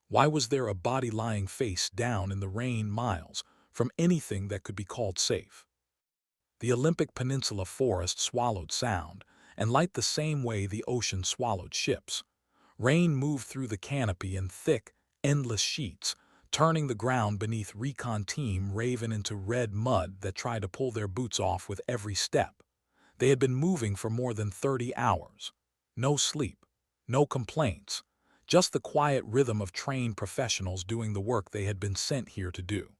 Why was there a body lying face down in the rain miles from anything that could be called safe? The Olympic Peninsula forest swallowed sound and light the same way the ocean swallowed ships. Rain moved through the canopy in thick, endless sheets, turning the ground beneath recon team Raven into red mud that tried to pull their boots off with every step. They had been moving for more than 30 hours. No sleep, no complaints, just the quiet rhythm of trained professionals doing the work they had been sent here to do.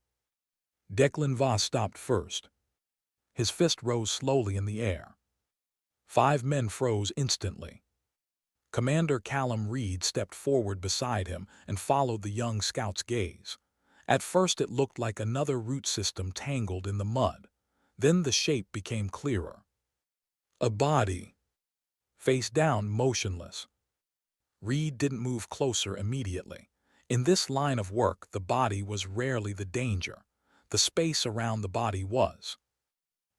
Declan Voss stopped first. His fist rose slowly in the air. 5 men froze instantly. Commander Callum Reed stepped forward beside him and followed the young scout's gaze. At first it looked like another root system tangled in the mud. Then the shape became clearer. A body, face down, motionless. Reed didn't move closer immediately. In this line of work, the body was rarely the danger. The space around the body was.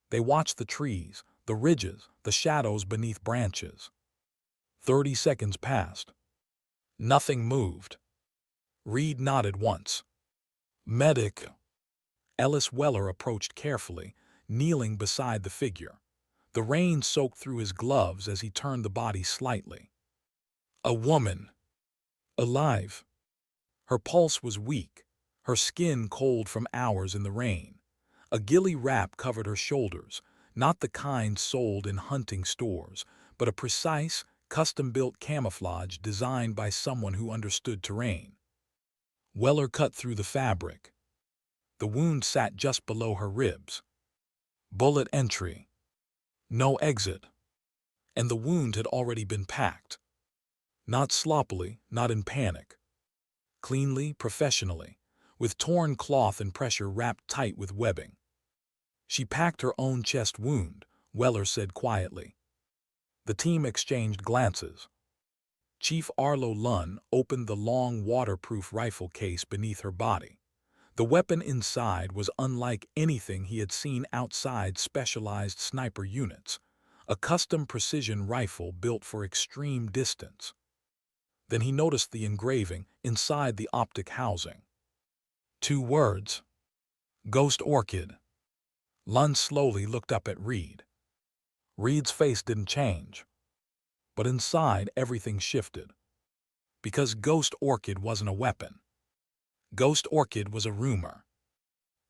They watched the trees, the ridges, the shadows beneath branches. 30 seconds passed. Nothing moved. Reed nodded once. Medic. Ellis Weller approached carefully, kneeling beside the figure. The rain soaked through his gloves as he turned the body slightly. A woman. Alive. Her pulse was weak, her skin cold from hours in the rain. A ghillie wrap covered her shoulders, not the kind sold in hunting stores, but a precise, custom-built camouflage designed by someone who understood terrain. Weller cut through the fabric. The wound sat just below her ribs. Bullet entry. No exit. And the wound had already been packed. Not sloppily, not in panic. Cleanly, professionally, with torn cloth and pressure wrapped tight with webbing. She packed her own chest wound, Weller said quietly. The team exchanged glances. Chief Arlo Lunn opened the long waterproof rifle case beneath her body. The weapon inside was unlike anything he had seen outside specialized sniper units, a custom precision rifle built for extreme distance. Then he noticed the engraving inside the optic housing. 2 words. Ghost Orchid. Lunn slowly looked up at Reed. Reed's face didn't change. But inside, everything shifted. Because Ghost Orchid wasn't a weapon. Ghost Orchid was a rumor.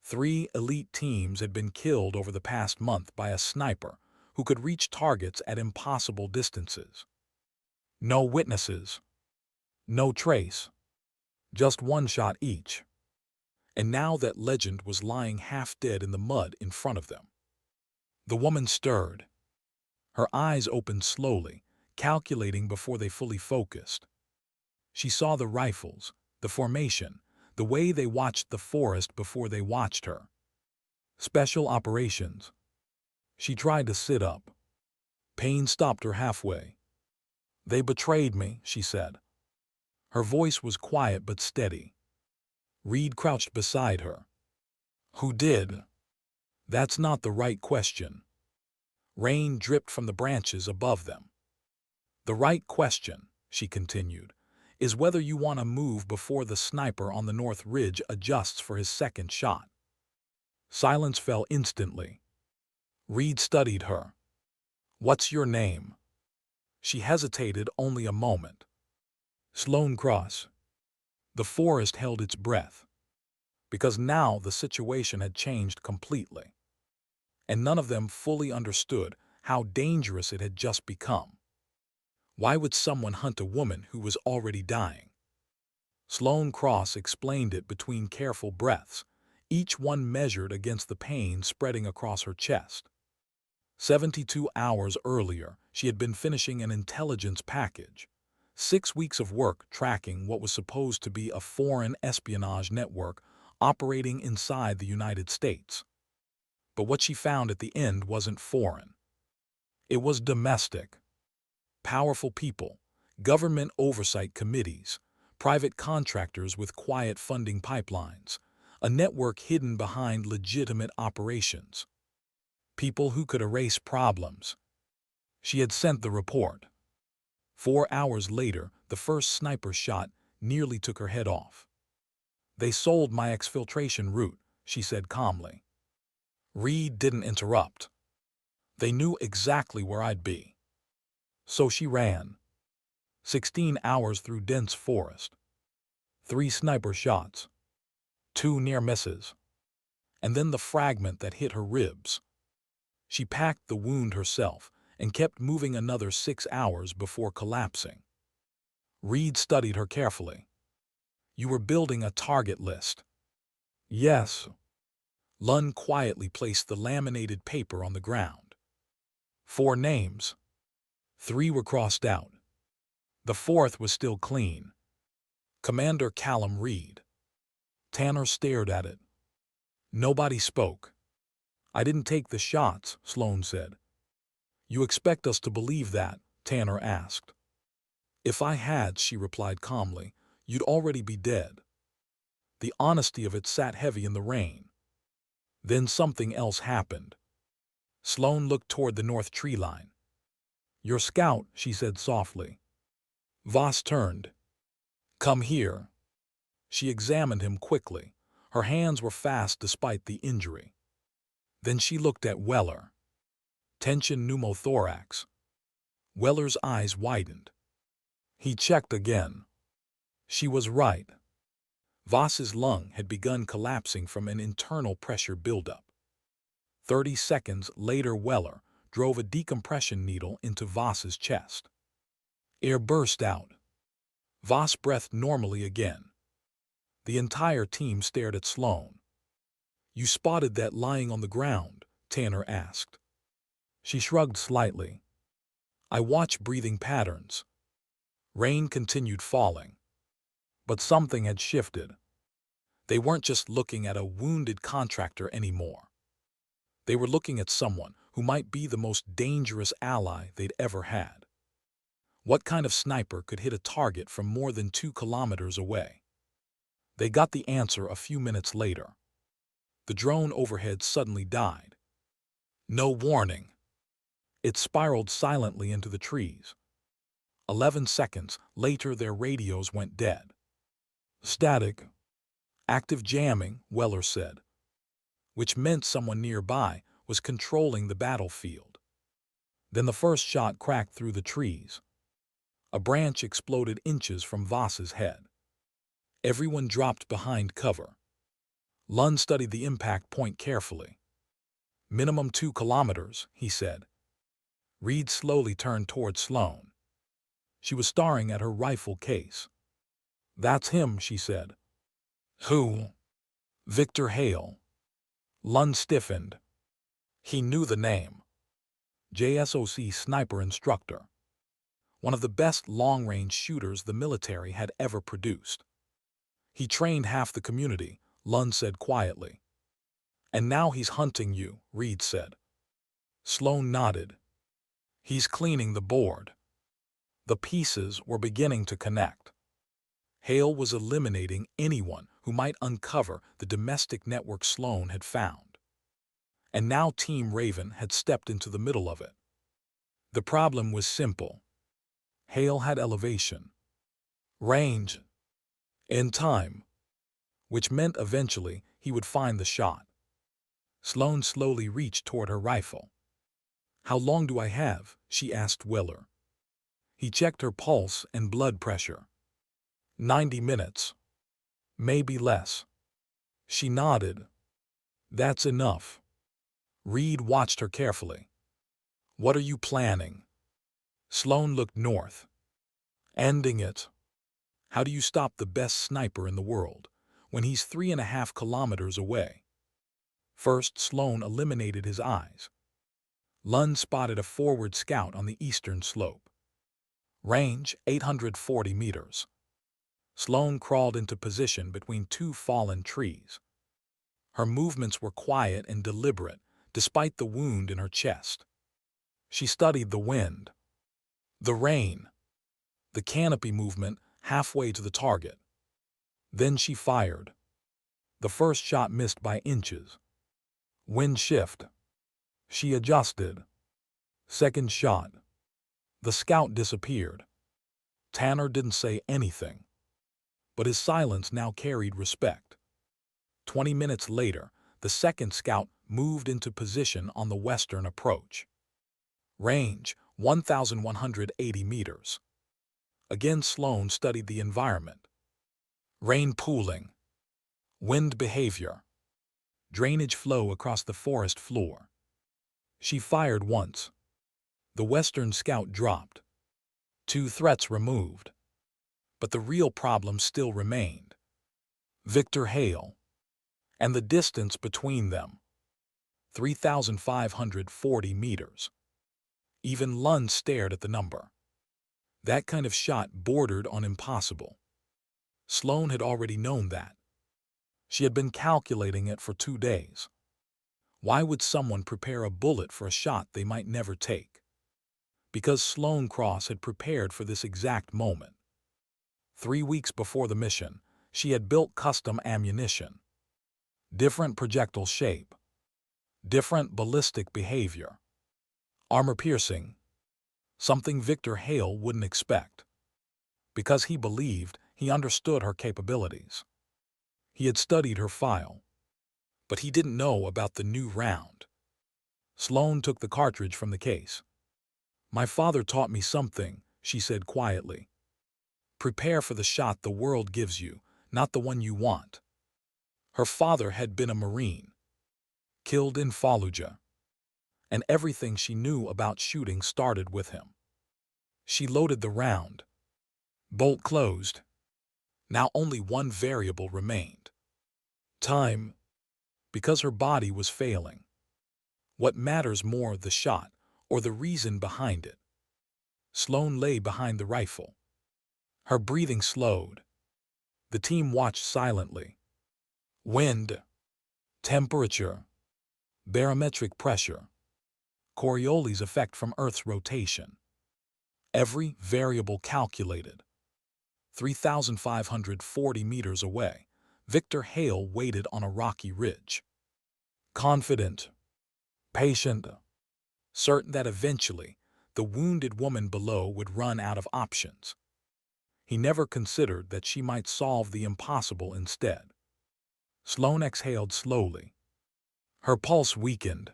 3 elite teams had been killed over the past month by a sniper who could reach targets at impossible distances. No witnesses. No trace. Just 1 shot each. And now that legend was lying half dead in the mud in front of them. The woman stirred. Her eyes opened slowly, calculating before they fully focused. She saw the rifles, the formation, the way they watched the forest before they watched her. Special operations. She tried to sit up. Pain stopped her halfway. They betrayed me, she said. Her voice was quiet but steady. Reed crouched beside her. Who did? That's not the right question. Rain dripped from the branches above them. The right question, she continued, is whether you want to move before the sniper on the North Ridge adjusts for his second shot. Silence fell instantly. Reed studied her. What's your name? She hesitated only a moment. Sloane Cross. The forest held its breath. Because now the situation had changed completely. And none of them fully understood how dangerous it had just become. Why would someone hunt a woman who was already dying? Sloane Cross explained it between careful breaths, each one measured against the pain spreading across her chest. 72 hours earlier, she had been finishing an intelligence package. 6 weeks of work tracking what was supposed to be a foreign espionage network operating inside the United States. But what she found at the end wasn't foreign. It was domestic. Powerful people, government oversight committees, private contractors with quiet funding pipelines, a network hidden behind legitimate operations. People who could erase problems. She had sent the report. 4 hours later, the first sniper shot nearly took her head off. "They sold my exfiltration route," she said calmly. Reed didn't interrupt. "They knew exactly where I'd be." So she ran. 16 hours through dense forest. 3 sniper shots. 2 near misses. And then the fragment that hit her ribs. She packed the wound herself and kept moving another 6 hours before collapsing. Reed studied her carefully. "You were building a target list." "Yes." Lund quietly placed the laminated paper on the ground. 4 names. 3 were crossed out. The 4th was still clean. Commander Callum Reed. Tanner stared at it. Nobody spoke. "I didn't take the shots," Sloan said. "You expect us to believe that?" Tanner asked. "If I had," she replied calmly, "you'd already be dead." The honesty of it sat heavy in the rain. Then something else happened. Sloan looked toward the north tree line. "Your scout," she said softly. Voss turned. "Come here." She examined him quickly. Her hands were fast despite the injury. Then she looked at Weller. Tension pneumothorax. Weller's eyes widened. He checked again. She was right. Voss's lung had begun collapsing from an internal pressure buildup. 30 seconds later, Weller drove a decompression needle into Voss's chest. Air burst out. Voss breathed normally again. The entire team stared at Sloan. "You spotted that lying on the ground?" Tanner asked. She shrugged slightly. "I watch breathing patterns." Rain continued falling. But something had shifted. They weren't just looking at a wounded contractor anymore. They were looking at someone who might be the most dangerous ally they'd ever had. What kind of sniper could hit a target from more than 2 kilometers away? They got the answer a few minutes later. The drone overhead suddenly died. No warning. It spiraled silently into the trees. 11 seconds later, their radios went dead. "Static. Active jamming," Weller said, which meant someone nearby was controlling the battlefield. Then the first shot cracked through the trees. A branch exploded inches from Voss's head. Everyone dropped behind cover. Lund studied the impact point carefully. "Minimum 2 kilometers," he said. Reed slowly turned toward Sloan. She was staring at her rifle case. "That's him," she said. "Who?" "Victor Hale." Lund stiffened. He knew the name. JSOC sniper instructor. One of the best long-range shooters the military had ever produced. "He trained half the community," Lund said quietly. "And now he's hunting you," Reed said. Sloan nodded. "He's cleaning the board." The pieces were beginning to connect. Hale was eliminating anyone who might uncover the domestic network Sloan had found. And now Team Raven had stepped into the middle of it. The problem was simple. Hale had elevation, range, and time, which meant eventually he would find the shot. Sloan slowly reached toward her rifle. "How long do I have?" she asked Weller. He checked her pulse and blood pressure. 90 minutes. Maybe less. She nodded. "That's enough." Reed watched her carefully. "What are you planning?" Sloan looked north. "Ending it." "How do you stop the best sniper in the world when he's 3.5 kilometers away?" First, Sloan eliminated his eyes. Lund spotted a forward scout on the eastern slope. Range 840 meters. Sloan crawled into position between 2 fallen trees. Her movements were quiet and deliberate, despite the wound in her chest. She studied the wind, the rain, the canopy movement halfway to the target. Then she fired. The first shot missed by inches. Wind shift. She adjusted. Second shot. The scout disappeared. Tanner didn't say anything. but his silence now carried respect. 20 minutes later, the second scout moved into position on the western approach. Range, 1,180 meters. Again, Sloan studied the environment. Rain pooling, wind behavior, drainage flow across the forest floor. She fired once. The western scout dropped. 2 threats removed. But the real problem still remained. Victor Hale. And the distance between them. 3,540 meters. Even Lund stared at the number. That kind of shot bordered on impossible. Sloan had already known that. She had been calculating it for 2 days. Why would someone prepare a bullet for a shot they might never take? Because Sloan Cross had prepared for this exact moment. 3 weeks before the mission, she had built custom ammunition. Different projectile shape. Different ballistic behavior. Armor-piercing. Something Victor Hale wouldn't expect. Because he believed he understood her capabilities. He had studied her file. But he didn't know about the new round. Sloan took the cartridge from the case. "My father taught me something," she said quietly. "Prepare for the shot the world gives you, not the one you want." Her father had been a Marine, killed in Fallujah, and everything she knew about shooting started with him. She loaded the round. Bolt closed. Now only one variable remained. Time. Because her body was failing. What matters more, the shot or the reason behind it? Sloan lay behind the rifle. Her breathing slowed. The team watched silently. Wind, temperature, barometric pressure, Coriolis effect from Earth's rotation. Every variable calculated. 3,540 meters away, Victor Hale waited on a rocky ridge. Confident, patient, certain that eventually the wounded woman below would run out of options. He never considered that she might solve the impossible instead. Sloan exhaled slowly. Her pulse weakened.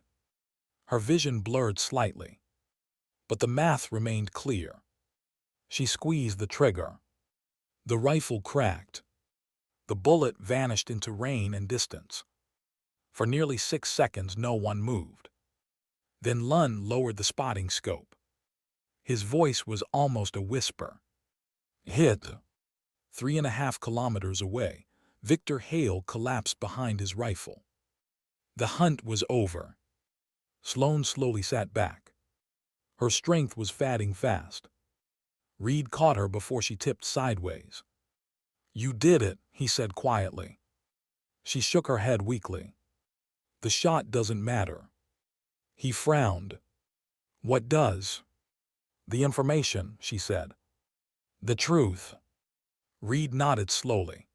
Her vision blurred slightly. But the math remained clear. She squeezed the trigger. The rifle cracked. The bullet vanished into rain and distance. For nearly 6 seconds, no one moved. Then Lund lowered the spotting scope. His voice was almost a whisper. Hit. 3.5 kilometers away, Victor Hale collapsed behind his rifle. The hunt was over. Sloan slowly sat back. Her strength was fading fast. Reed caught her before she tipped sideways. "You did it," he said quietly. She shook her head weakly. "The shot doesn't matter." He frowned. "What does?" "The information," she said. "The truth." Reed nodded slowly.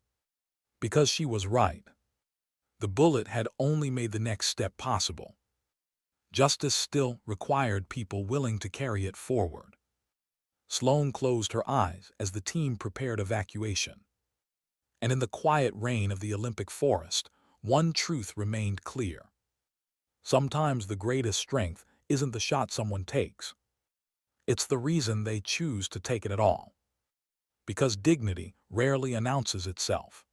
Because she was right. The bullet had only made the next step possible. Justice still required people willing to carry it forward. Sloan closed her eyes as the team prepared evacuation. And in the quiet rain of the Olympic forest, one truth remained clear. Sometimes the greatest strength isn't the shot someone takes. It's the reason they choose to take it at all. Because dignity rarely announces itself.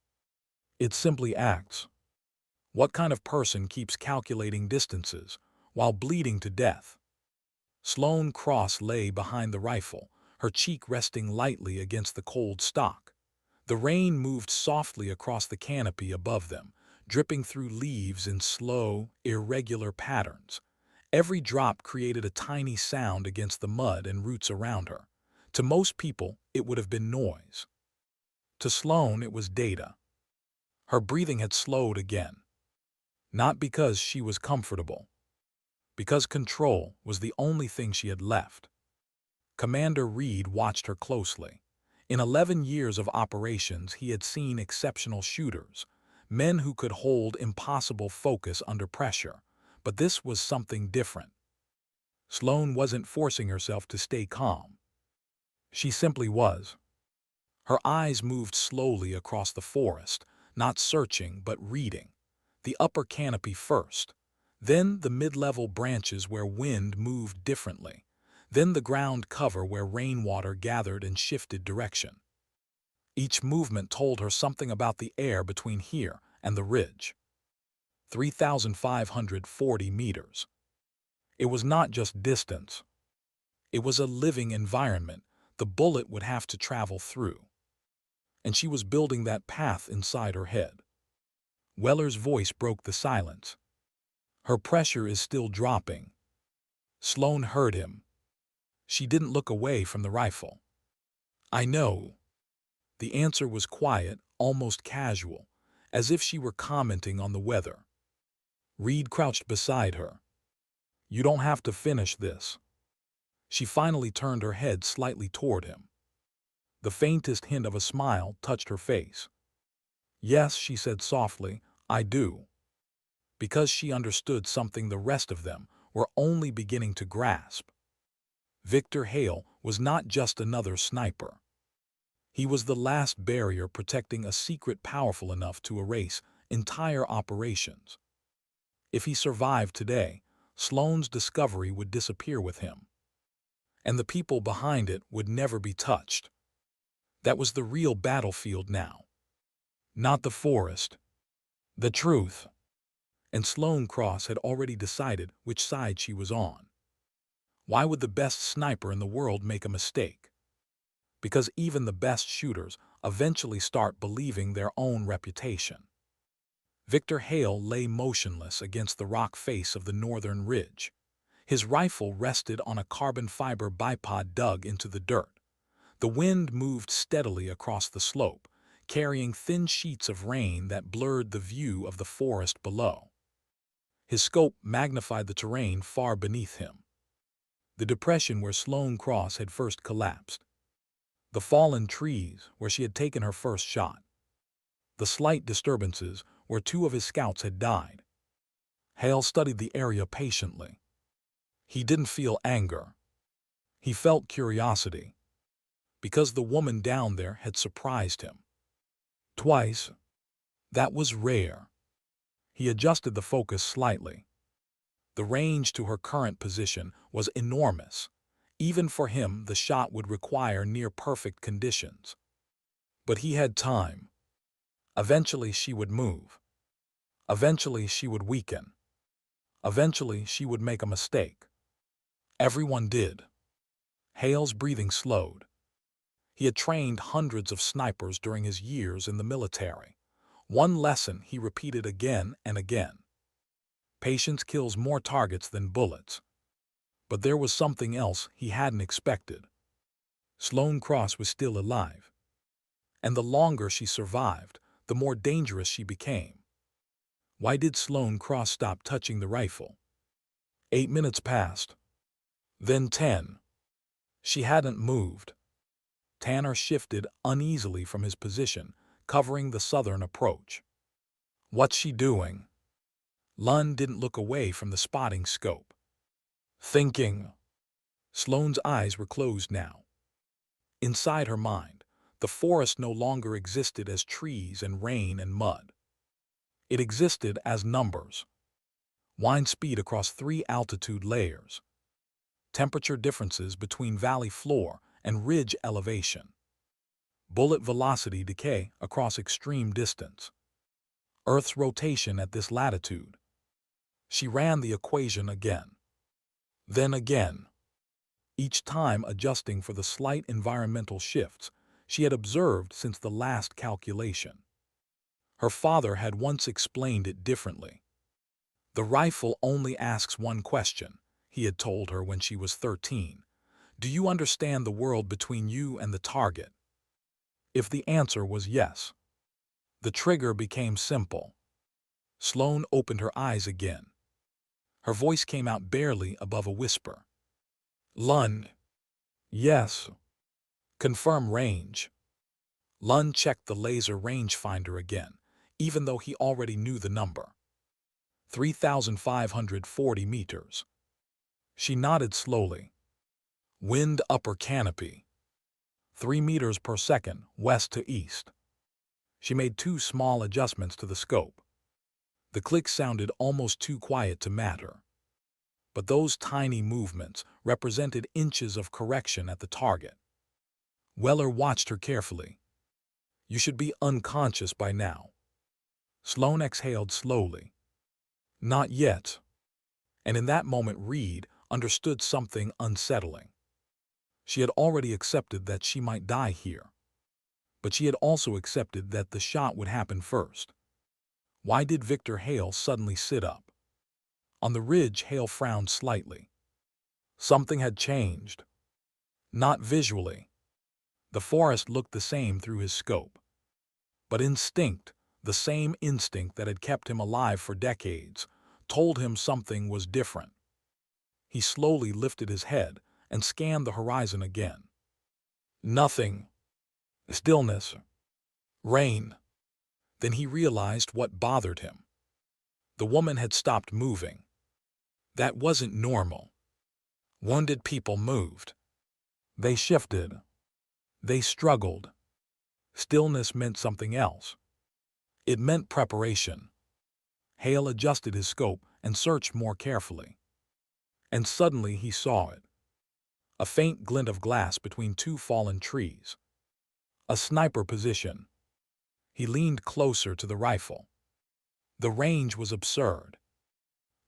It simply acts. What kind of person keeps calculating distances while bleeding to death? Sloan Cross lay behind the rifle, her cheek resting lightly against the cold stock. The rain moved softly across the canopy above them, dripping through leaves in slow, irregular patterns. Every drop created a tiny sound against the mud and roots around her. To most people, it would have been noise. To Sloan, it was data. Her breathing had slowed again. Not because she was comfortable. Because control was the only thing she had left. Commander Reed watched her closely. In 11 years of operations, he had seen exceptional shooters, men who could hold impossible focus under pressure. But this was something different. Sloan wasn't forcing herself to stay calm. She simply was. Her eyes moved slowly across the forest, not searching but reading. The upper canopy first, then the mid-level branches where wind moved differently, then the ground cover where rainwater gathered and shifted direction. Each movement told her something about the air between here and the ridge. 3,540 meters. It was not just distance. It was a living environment the bullet would have to travel through. And she was building that path inside her head. Weller's voice broke the silence. Her pressure is still dropping. Sloane heard him. She didn't look away from the rifle. I know. The answer was quiet, almost casual, as if she were commenting on the weather. Reed crouched beside her. You don't have to finish this. She finally turned her head slightly toward him. The faintest hint of a smile touched her face. Yes, she said softly, I do. Because she understood something the rest of them were only beginning to grasp. Victor Hale was not just another sniper. He was the last barrier protecting a secret powerful enough to erase entire operations. If he survived today, Sloane's discovery would disappear with him. And the people behind it would never be touched. That was the real battlefield now. Not the forest. The truth. And Sloane Cross had already decided which side she was on. Why would the best sniper in the world make a mistake? Because even the best shooters eventually start believing their own reputation. Victor Hale lay motionless against the rock face of the northern ridge. His rifle rested on a carbon fiber bipod dug into the dirt. The wind moved steadily across the slope, carrying thin sheets of rain that blurred the view of the forest below. His scope magnified the terrain far beneath him. The depression where Sloane Cross had first collapsed. The fallen trees where she had taken her first shot. The slight disturbances where two of his scouts had died. Hale studied the area patiently. He didn't feel anger. He felt curiosity. Because the woman down there had surprised him. Twice. That was rare. He adjusted the focus slightly. The range to her current position was enormous. Even for him, the shot would require near-perfect conditions. But he had time. Eventually she would move. Eventually she would weaken. Eventually she would make a mistake. Everyone did. Hale's breathing slowed. He had trained hundreds of snipers during his years in the military. One lesson he repeated again and again. Patience kills more targets than bullets. But there was something else he hadn't expected. Sloane Cross was still alive. And the longer she survived, the more dangerous she became. Why did Sloane Cross stop touching the rifle? 8 minutes passed. Then 10. She hadn't moved. Tanner shifted uneasily from his position, covering the southern approach. What's she doing? Lund didn't look away from the spotting scope. Thinking. Sloane's eyes were closed now. Inside her mind, the forest no longer existed as trees and rain and mud. It existed as numbers. Wind speed across 3 altitude layers. Temperature differences between valley floor and ridge elevation. Bullet velocity decay across extreme distance. Earth's rotation at this latitude. She ran the equation again. Then again. Each time adjusting for the slight environmental shifts she had observed since the last calculation. Her father had once explained it differently. The rifle only asks one question, he had told her when she was 13. Do you understand the world between you and the target? If the answer was yes, the trigger became simple. Sloane opened her eyes again. Her voice came out barely above a whisper. Lund. Yes. Confirm range. Lund checked the laser rangefinder again, even though he already knew the number. 3,540 meters. She nodded slowly. Wind upper canopy. 3 meters per second, west to east. She made 2 small adjustments to the scope. The click sounded almost too quiet to matter. But those tiny movements represented inches of correction at the target. Weller watched her carefully. "You should be unconscious by now." Sloane exhaled slowly. "Not yet." And in that moment Reed understood something unsettling. She had already accepted that she might die here. But she had also accepted that the shot would happen first. Why did Victor Hale suddenly sit up? On the ridge, Hale frowned slightly. Something had changed. Not visually. The forest looked the same through his scope. But instinct, the same instinct that had kept him alive for decades, told him something was different. He slowly lifted his head and scanned the horizon again. Nothing. Stillness. Rain. Then he realized what bothered him. The woman had stopped moving. That wasn't normal. Wounded people moved. They shifted. They struggled. Stillness meant something else. It meant preparation. Hale adjusted his scope and searched more carefully. And suddenly he saw it. A faint glint of glass between 2 fallen trees. A sniper position. He leaned closer to the rifle. The range was absurd.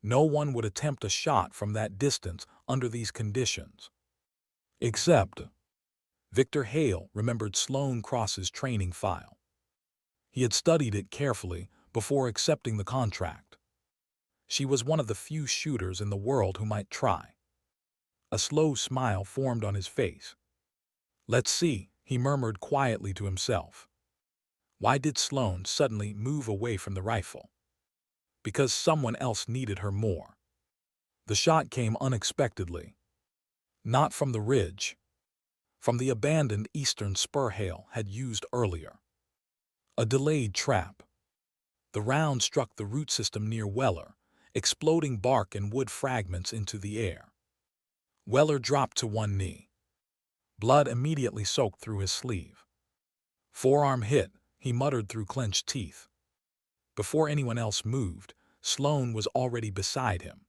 No one would attempt a shot from that distance under these conditions. Except Victor Hale remembered Sloane Cross's training file. He had studied it carefully before accepting the contract. She was one of the few shooters in the world who might try. A slow smile formed on his face. "Let's see," he murmured quietly to himself. Why did Sloane suddenly move away from the rifle? Because someone else needed her more. The shot came unexpectedly. Not from the ridge. From the abandoned eastern spur Hale had used earlier. A delayed trap. The round struck the root system near Weller, exploding bark and wood fragments into the air. Weller dropped to one knee. Blood immediately soaked through his sleeve. "Forearm hit," he muttered through clenched teeth. Before anyone else moved, Sloane was already beside him.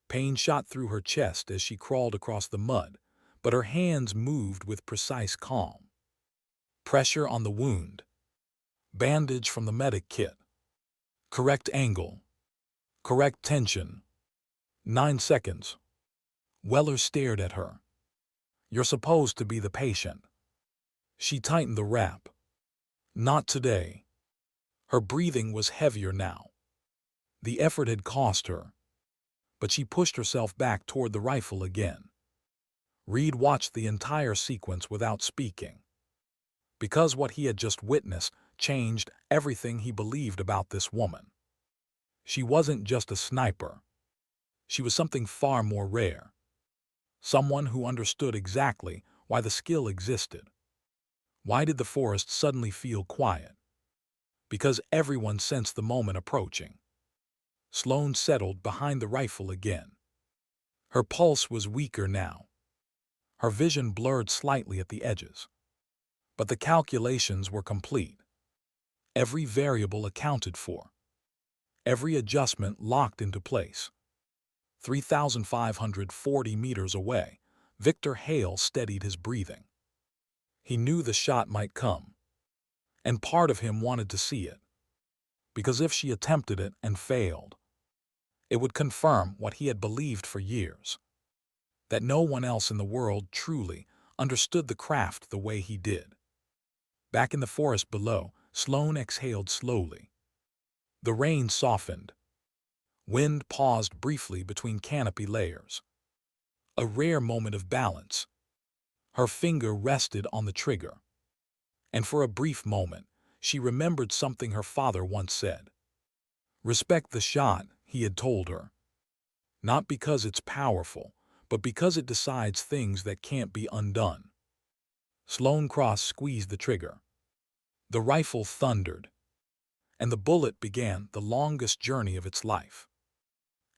Pain shot through her chest as she crawled across the mud, but her hands moved with precise calm. Pressure on the wound. Bandage from the medic kit. Correct angle. Correct tension. 9 seconds. Weller stared at her. "You're supposed to be the patient." She tightened the wrap. "Not today." Her breathing was heavier now. The effort had cost her. But she pushed herself back toward the rifle again. Reed watched the entire sequence without speaking. Because what he had just witnessed changed everything he believed about this woman. She wasn't just a sniper. She was something far more rare. Someone who understood exactly why the skill existed. Why did the forest suddenly feel quiet? Because everyone sensed the moment approaching. Sloane settled behind the rifle again. Her pulse was weaker now. Her vision blurred slightly at the edges. But the calculations were complete. Every variable accounted for. Every adjustment locked into place. 3,540 meters away, Victor Hale steadied his breathing. He knew the shot might come. And part of him wanted to see it. Because if she attempted it and failed, it would confirm what he had believed for years. That no one else in the world truly understood the craft the way he did. Back in the forest below, Sloane exhaled slowly. The rain softened. Wind paused briefly between canopy layers. A rare moment of balance. Her finger rested on the trigger. And for a brief moment, she remembered something her father once said. "Respect the shot," he had told her. Not because it's powerful, but because it decides things that can't be undone. Sloane Cross squeezed the trigger. The rifle thundered. And the bullet began the longest journey of its life.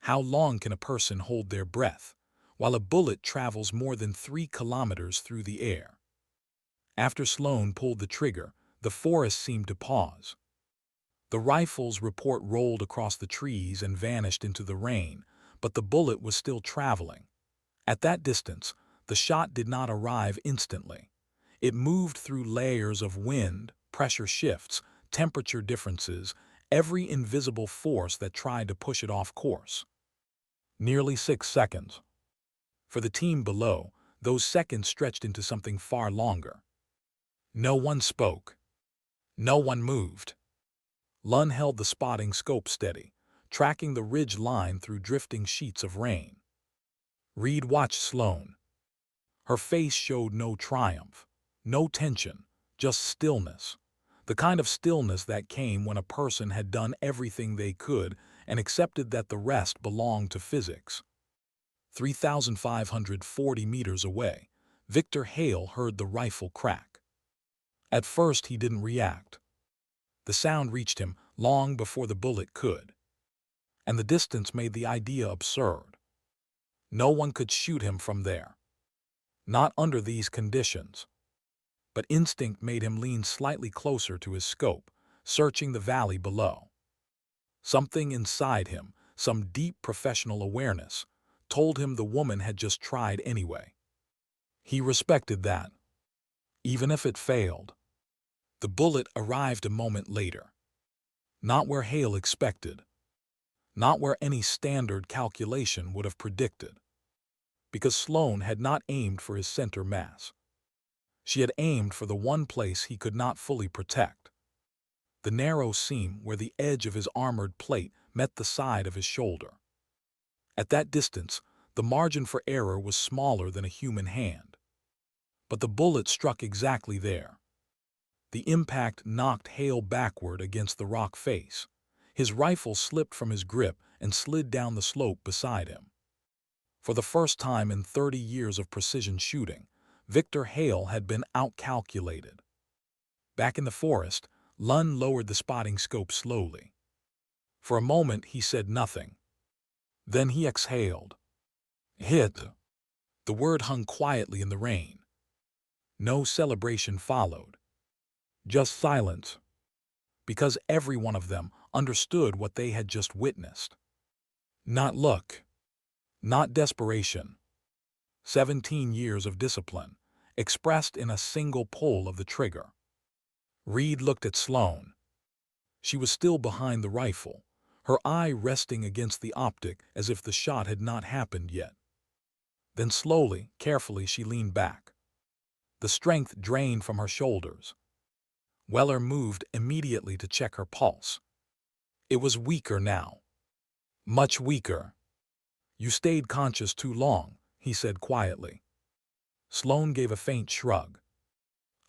How long can a person hold their breath while a bullet travels more than 3 kilometers through the air? After Sloane pulled the trigger, the forest seemed to pause. The rifle's report rolled across the trees and vanished into the rain, but the bullet was still traveling. At that distance, the shot did not arrive instantly. It moved through layers of wind, pressure shifts, temperature differences, every invisible force that tried to push it off course. Nearly 6 seconds. For the team below, those seconds stretched into something far longer. No one spoke. No one moved. Lund held the spotting scope steady, tracking the ridge line through drifting sheets of rain. Reed watched Sloane. Her face showed no triumph, no tension, just stillness. The kind of stillness that came when a person had done everything they could and accepted that the rest belonged to physics. 3,540 meters away, Victor Hale heard the rifle crack. At first he didn't react. The sound reached him long before the bullet could. And the distance made the idea absurd. No one could shoot him from there. Not under these conditions. But instinct made him lean slightly closer to his scope, searching the valley below. Something inside him, some deep professional awareness, told him the woman had just tried anyway. He respected that, even if it failed. The bullet arrived a moment later. Not where Hale expected. Not where any standard calculation would have predicted. Because Sloane had not aimed for his center mass. She had aimed for the one place he could not fully protect. The narrow seam where the edge of his armored plate met the side of his shoulder. At that distance, the margin for error was smaller than a human hand. But the bullet struck exactly there. The impact knocked Hale backward against the rock face. His rifle slipped from his grip and slid down the slope beside him. For the first time in 30 years of precision shooting, Victor Hale had been outcalculated. Back in the forest, Lund lowered the spotting scope slowly. For a moment he said nothing. Then he exhaled. Hit. The word hung quietly in the rain. No celebration followed. Just silence. Because every one of them understood what they had just witnessed. Not luck. Not desperation. 17 years of discipline, expressed in a single pull of the trigger. Reed looked at Sloane. She was still behind the rifle, her eye resting against the optic as if the shot had not happened yet. Then slowly, carefully, she leaned back. The strength drained from her shoulders. Weller moved immediately to check her pulse. It was weaker now. Much weaker. You stayed conscious too long, he said quietly. Sloane gave a faint shrug.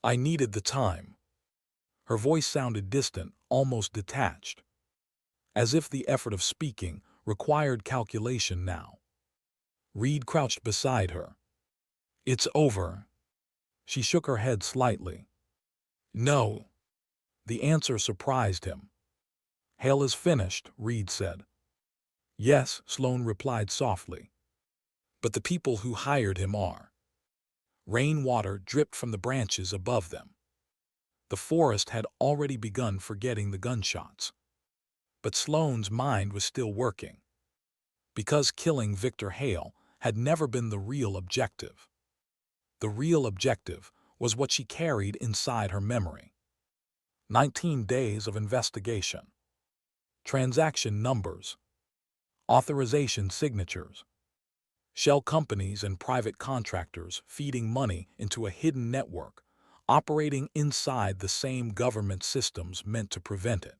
I needed the time. Her voice sounded distant, almost detached. As if the effort of speaking required calculation now. Reed crouched beside her. It's over. She shook her head slightly. No. The answer surprised him. Hale is finished, Reed said. Yes, Sloane replied softly. But the people who hired him are. Rainwater dripped from the branches above them. The forest had already begun forgetting the gunshots. But Sloane's mind was still working. Because killing Victor Hale had never been the real objective. The real objective was what she carried inside her memory. 19 days of investigation. Transaction numbers. Authorization signatures. Shell companies and private contractors feeding money into a hidden network, operating inside the same government systems meant to prevent it.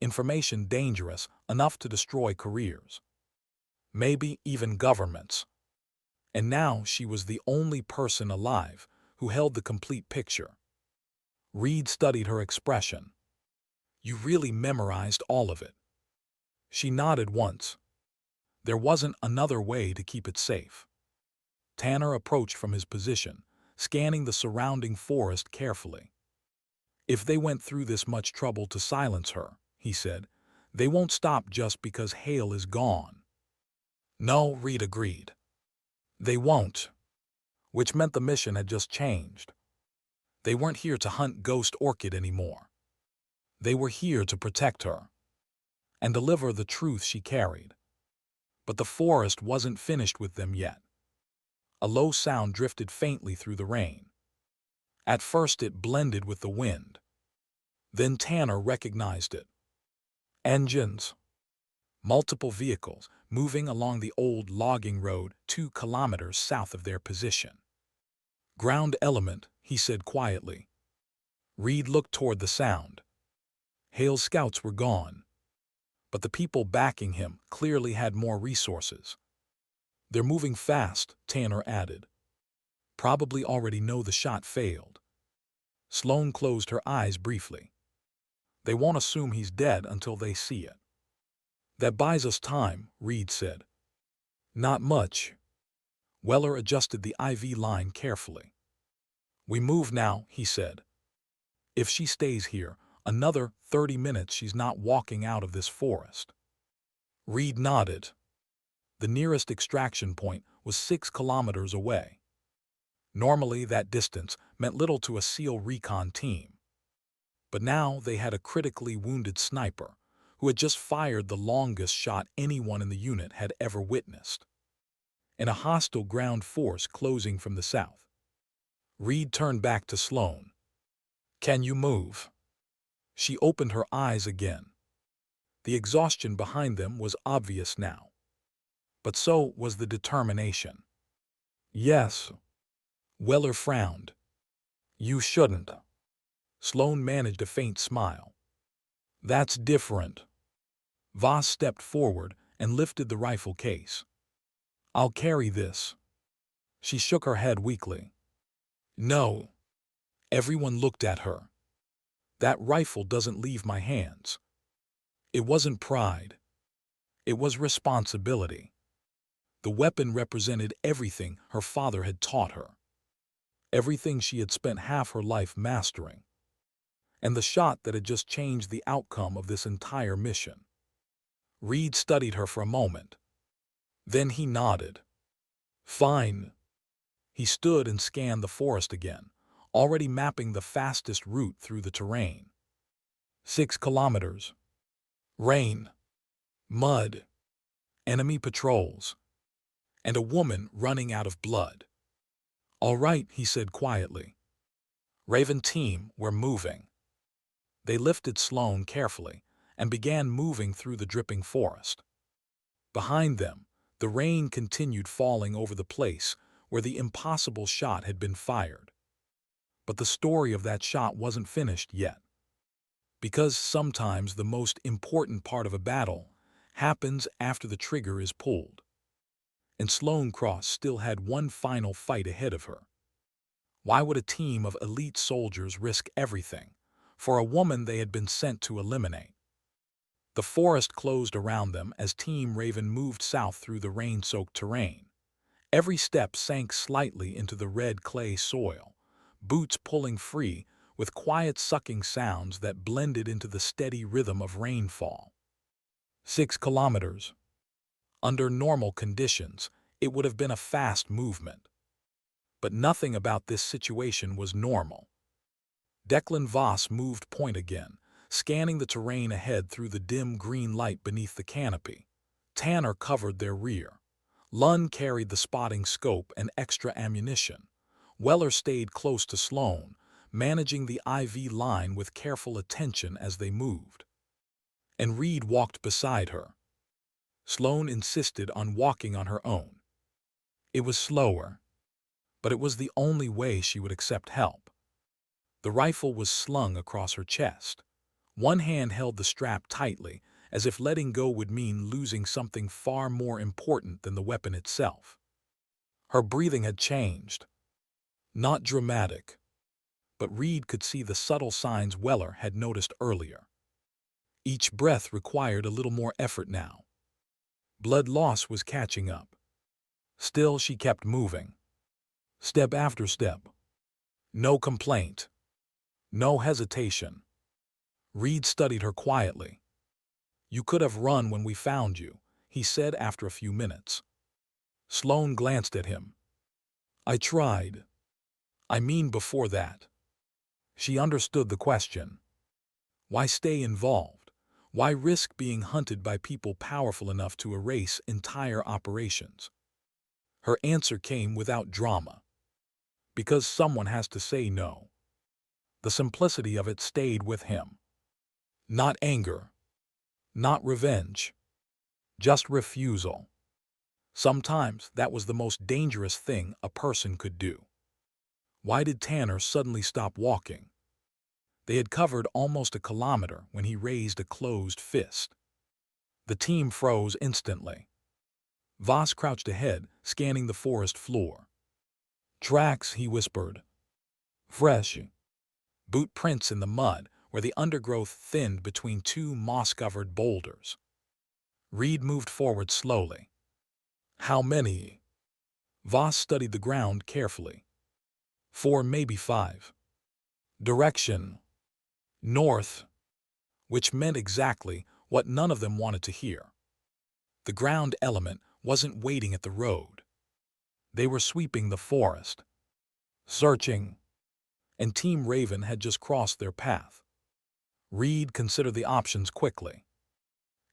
Information dangerous enough to destroy careers. Maybe even governments. And now she was the only person alive who held the complete picture. Reed studied her expression. You really memorized all of it. She nodded once. There wasn't another way to keep it safe. Tanner approached from his position, scanning the surrounding forest carefully. If they went through this much trouble to silence her, he said, they won't stop just because Hale is gone. No, Reed agreed. They won't. Which meant the mission had just changed. They weren't here to hunt Ghost Orchid anymore. They were here to protect her and deliver the truth she carried. But the forest wasn't finished with them yet. A low sound drifted faintly through the rain. At first it blended with the wind. Then Tanner recognized it. Engines. Multiple vehicles moving along the old logging road 2 kilometers south of their position. Ground element, he said quietly. Reed looked toward the sound. Hale's scouts were gone. But the people backing him clearly had more resources. They're moving fast, Tanner added. Probably already know the shot failed. Sloane closed her eyes briefly. They won't assume he's dead until they see it. That buys us time, Reed said. Not much. Weller adjusted the IV line carefully. We move now, he said. If she stays here, another 30 minutes she's not walking out of this forest. Reed nodded. The nearest extraction point was 6 kilometers away. Normally that distance meant little to a SEAL recon team. But now they had a critically wounded sniper who had just fired the longest shot anyone in the unit had ever witnessed. In a hostile ground force closing from the south. Reed turned back to Sloane. Can you move? She opened her eyes again. The exhaustion behind them was obvious now. But so was the determination. Yes. Weller frowned. You shouldn't. Sloane managed a faint smile. That's different. Voss stepped forward and lifted the rifle case. I'll carry this. She shook her head weakly. No. Everyone looked at her. That rifle doesn't leave my hands. It wasn't pride. It was responsibility. The weapon represented everything her father had taught her. Everything she had spent half her life mastering. And the shot that had just changed the outcome of this entire mission. Reed studied her for a moment. Then he nodded. Fine. He stood and scanned the forest again, already mapping the fastest route through the terrain. 6 kilometers. Rain. Mud. Enemy patrols. And a woman running out of blood. All right, he said quietly. Raven team, we're moving. They lifted Sloane carefully and began moving through the dripping forest. Behind them, the rain continued falling over the place where the impossible shot had been fired. But the story of that shot wasn't finished yet. Because sometimes the most important part of a battle happens after the trigger is pulled. And Sloane Cross still had one final fight ahead of her. Why would a team of elite soldiers risk everything for a woman they had been sent to eliminate? The forest closed around them as Team Raven moved south through the rain-soaked terrain. Every step sank slightly into the red clay soil, boots pulling free with quiet sucking sounds that blended into the steady rhythm of rainfall. 6 kilometers. Under normal conditions, it would have been a fast movement. But nothing about this situation was normal. Declan Voss moved point again, scanning the terrain ahead through the dim green light beneath the canopy. Tanner covered their rear. Lund carried the spotting scope and extra ammunition. Weller stayed close to Sloane, managing the IV line with careful attention as they moved. And Reed walked beside her. Sloane insisted on walking on her own. It was slower, but it was the only way she would accept help. The rifle was slung across her chest. One hand held the strap tightly, as if letting go would mean losing something far more important than the weapon itself. Her breathing had changed. Not dramatic, but Reed could see the subtle signs Weller had noticed earlier. Each breath required a little more effort now. Blood loss was catching up. Still, she kept moving. Step after step. No complaint. No hesitation. Reed studied her quietly. You could have run when we found you, he said after a few minutes. Sloane glanced at him. I tried. I mean before that. She understood the question. Why stay involved? Why risk being hunted by people powerful enough to erase entire operations? Her answer came without drama. Because someone has to say no. The simplicity of it stayed with him. Not anger. Not revenge. Just refusal. Sometimes that was the most dangerous thing a person could do. Why did Tanner suddenly stop walking? They had covered almost a kilometer when he raised a closed fist. The team froze instantly. Voss crouched ahead, scanning the forest floor. Tracks, he whispered. Fresh. Boot prints in the mud where the undergrowth thinned between two moss-covered boulders. Reed moved forward slowly. How many? Voss studied the ground carefully. 4, maybe 5. Direction. North. Which meant exactly what none of them wanted to hear. The ground element wasn't waiting at the road. They were sweeping the forest. Searching. And Team Raven had just crossed their path. Reed considered the options quickly.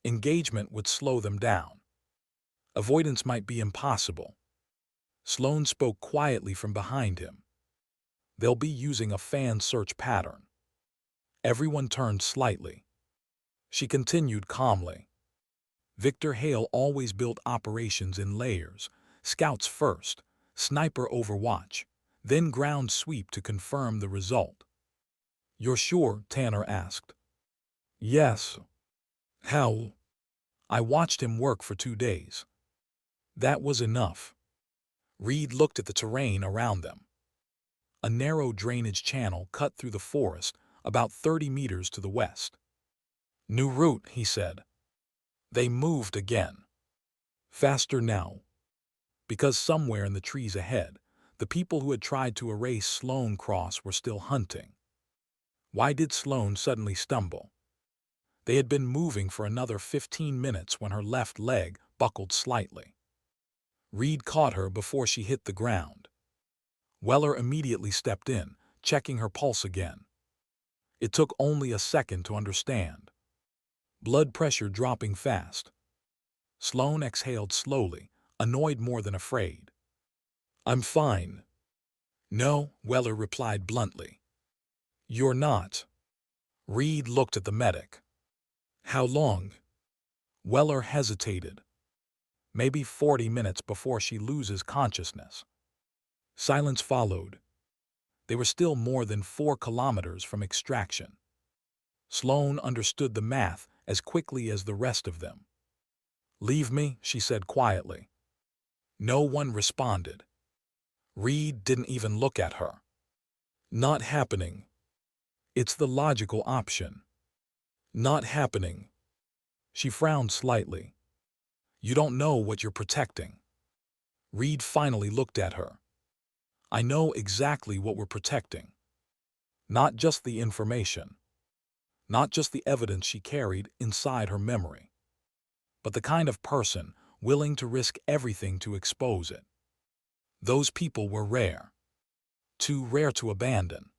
Engagement would slow them down. Avoidance might be impossible. Sloan spoke quietly from behind him. They'll be using a fan search pattern. Everyone turned slightly. She continued calmly. Victor Hale always built operations in layers. Scouts first, sniper overwatch, then ground sweep to confirm the result. You're sure? Tanner asked. Yes. How? I watched him work for 2 days. That was enough. Reed looked at the terrain around them. A narrow drainage channel cut through the forest about 30 meters to the west. New route, he said. They moved again. Faster now. Because somewhere in the trees ahead, the people who had tried to erase Sloan Cross were still hunting. Why did Sloan suddenly stumble? They had been moving for another 15 minutes when her left leg buckled slightly. Reed caught her before she hit the ground. Weller immediately stepped in, checking her pulse again. It took only a second to understand. Blood pressure dropping fast. Sloan exhaled slowly, annoyed more than afraid. I'm fine. No, Weller replied bluntly. You're not. Reed looked at the medic. How long? Weller hesitated. Maybe 40 minutes before she loses consciousness. Silence followed. They were still more than 4 kilometers from extraction. Sloan understood the math as quickly as the rest of them. Leave me, she said quietly. No one responded. Reed didn't even look at her. Not happening. It's the logical option. Not happening. She frowned slightly. You don't know what you're protecting. Reed finally looked at her. I know exactly what we're protecting. Not just the information. Not just the evidence she carried inside her memory. But the kind of person willing to risk everything to expose it. Those people were rare. Too rare to abandon.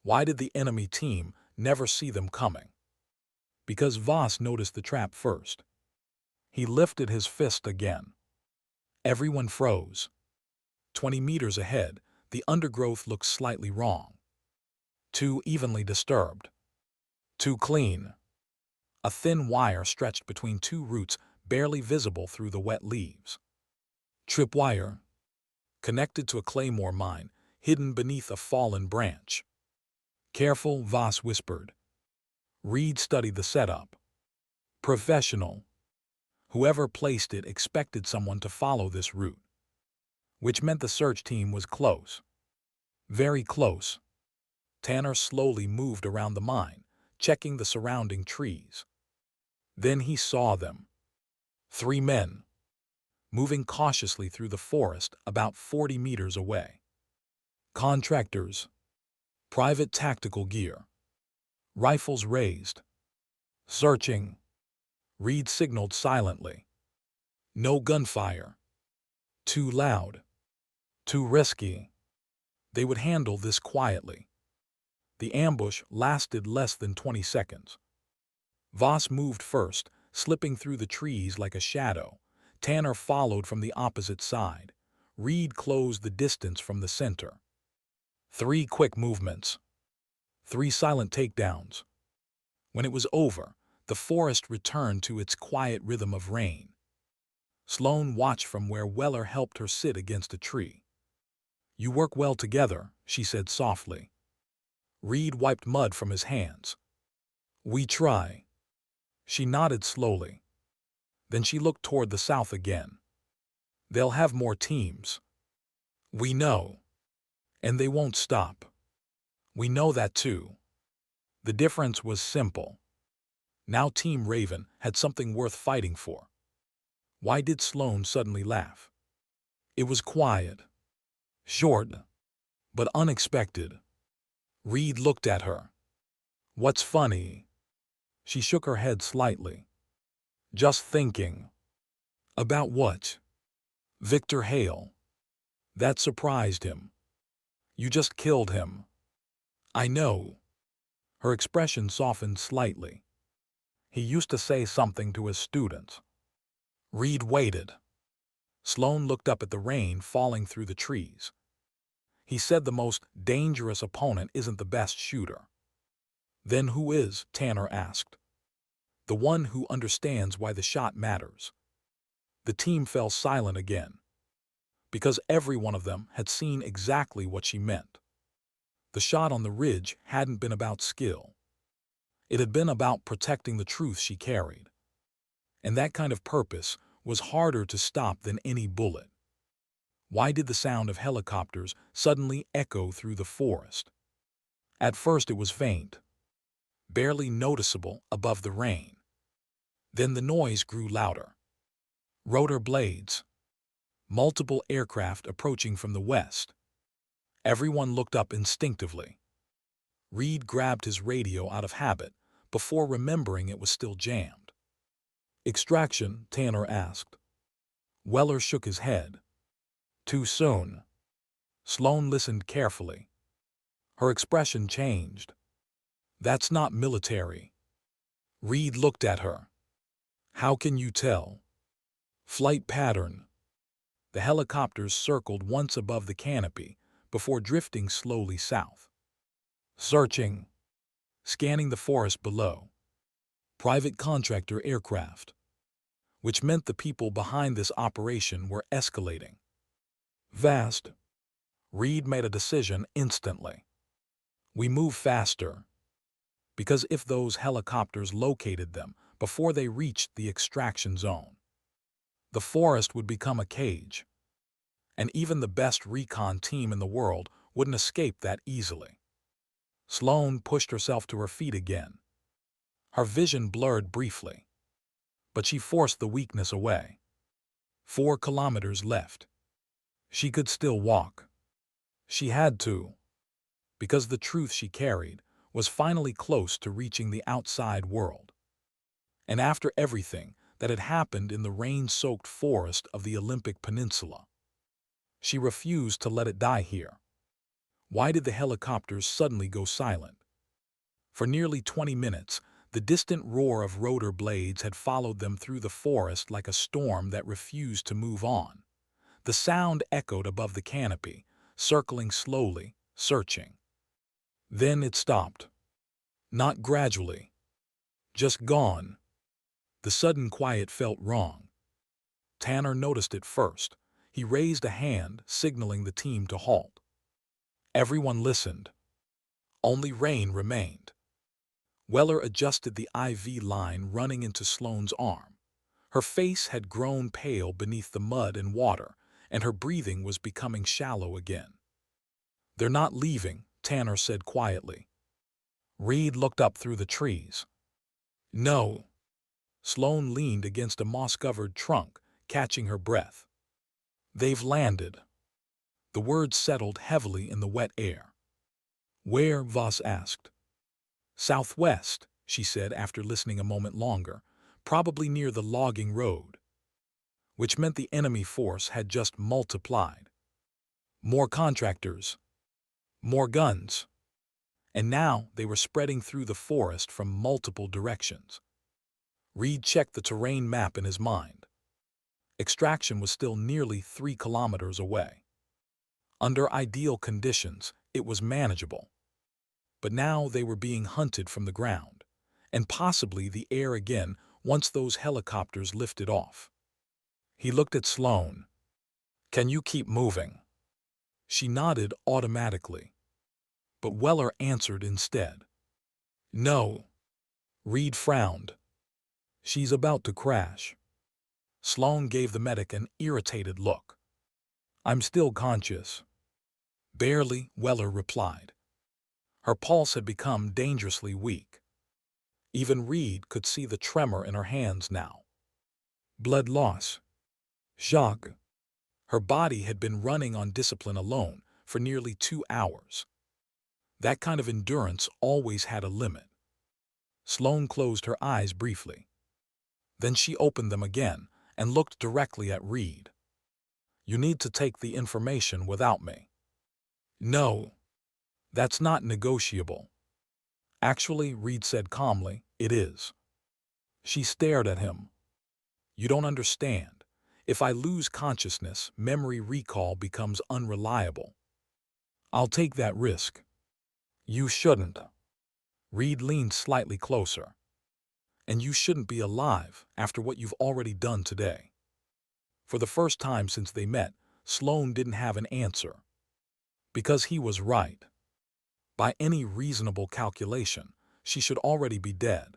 Why did the enemy team never see them coming? Because Voss noticed the trap first. He lifted his fist again. Everyone froze. 20 meters ahead, the undergrowth looked slightly wrong. Too evenly disturbed. Too clean. A thin wire stretched between 2 roots barely visible through the wet leaves. Tripwire. Connected to a claymore mine, hidden beneath a fallen branch. Careful, Voss whispered. Reed studied the setup. Professional. Whoever placed it expected someone to follow this route. Which meant the search team was close. Very close. Tanner slowly moved around the mine, checking the surrounding trees. Then he saw them. 3 men. Moving cautiously through the forest about 40 meters away. Contractors. Private tactical gear. Rifles raised. Searching. Reed signaled silently. No gunfire. Too loud. Too risky. They would handle this quietly. The ambush lasted less than 20 seconds. Voss moved first, slipping through the trees like a shadow. Tanner followed from the opposite side. Reed closed the distance from the center. 3 quick movements. 3 silent takedowns. When it was over, the forest returned to its quiet rhythm of rain. Sloane watched from where Weller helped her sit against a tree. "You work well together," she said softly. Reed wiped mud from his hands. "We try." She nodded slowly. Then she looked toward the south again. "They'll have more teams." "We know. And they won't stop." "We know that too." The difference was simple. Now Team Raven had something worth fighting for. Why did Sloane suddenly laugh? It was quiet, short, but unexpected. Reed looked at her. "What's funny?" She shook her head slightly. "Just thinking." "About what?" "Victor Hale." That surprised him. "You just killed him." "I know." Her expression softened slightly. "He used to say something to his students." Reed waited. Sloane looked up at the rain falling through the trees. "He said the most dangerous opponent isn't the best shooter." "Then who is?" Tanner asked. "The one who understands why the shot matters." The team fell silent again, because every one of them had seen exactly what she meant. The shot on the ridge hadn't been about skill. It had been about protecting the truth she carried. And that kind of purpose was harder to stop than any bullet. Why did the sound of helicopters suddenly echo through the forest? At first it was faint, barely noticeable above the rain. Then the noise grew louder. Rotor blades. Multiple aircraft approaching from the west. Everyone looked up instinctively. Reed grabbed his radio out of habit before remembering it was still jammed. "Extraction?" Tanner asked. Weller shook his head. "Too soon." Sloane listened carefully. Her expression changed. "That's not military." Reed looked at her. "How can you tell?" "Flight pattern." The helicopters circled once above the canopy before drifting slowly south. "Searching." Scanning the forest below. "Private contractor aircraft." Which meant the people behind this operation were escalating. "Vast." Reed made a decision instantly. "We move faster." Because if those helicopters located them before they reached the extraction zone, the forest would become a cage. And even the best recon team in the world wouldn't escape that easily. Sloane pushed herself to her feet again. Her vision blurred briefly, but she forced the weakness away. 4 kilometers left. She could still walk. She had to, because the truth she carried was finally close to reaching the outside world. And after everything that had happened in the rain-soaked forest of the Olympic Peninsula, she refused to let it die here. Why did the helicopters suddenly go silent? For nearly 20 minutes, the distant roar of rotor blades had followed them through the forest like a storm that refused to move on. The sound echoed above the canopy, circling slowly, searching. Then it stopped. Not gradually. Just gone. The sudden quiet felt wrong. Tanner noticed it first. He raised a hand, signaling the team to halt. Everyone listened. Only rain remained. Weller adjusted the IV line running into Sloane's arm. Her face had grown pale beneath the mud and water, and her breathing was becoming shallow again. "They're not leaving," Tanner said quietly. Reed looked up through the trees. "No." Sloane leaned against a moss-covered trunk, catching her breath. "They've landed." The words settled heavily in the wet air. "Where?" Voss asked. "Southwest," she said after listening a moment longer, "probably near the logging road." Which meant the enemy force had just multiplied. More contractors. More guns. and now they were spreading through the forest from multiple directions. Reed checked the terrain map in his mind. Extraction was still nearly 3 kilometers away. Under ideal conditions, it was manageable. But now they were being hunted from the ground, and possibly the air again once those helicopters lifted off. He looked at Sloane. "Can you keep moving?" She nodded automatically, but Weller answered instead. "No." Reed frowned. "She's about to crash." Sloane gave the medic an irritated look. "I'm still conscious." "Barely," Weller replied. Her pulse had become dangerously weak. Even Reed could see the tremor in her hands now. Blood loss. Shock. Her body had been running on discipline alone for nearly 2 hours. That kind of endurance always had a limit. Sloane closed her eyes briefly. Then she opened them again and looked directly at Reed. "You need to take the information without me." "No. That's not negotiable." "Actually," Reed said calmly, "it is." She stared at him. "You don't understand. If I lose consciousness, memory recall becomes unreliable. I'll take that risk." "You shouldn't." Reed leaned slightly closer. "And you shouldn't be alive after what you've already done today." For the first time since they met, Sloane didn't have an answer. Because he was right. By any reasonable calculation, she should already be dead.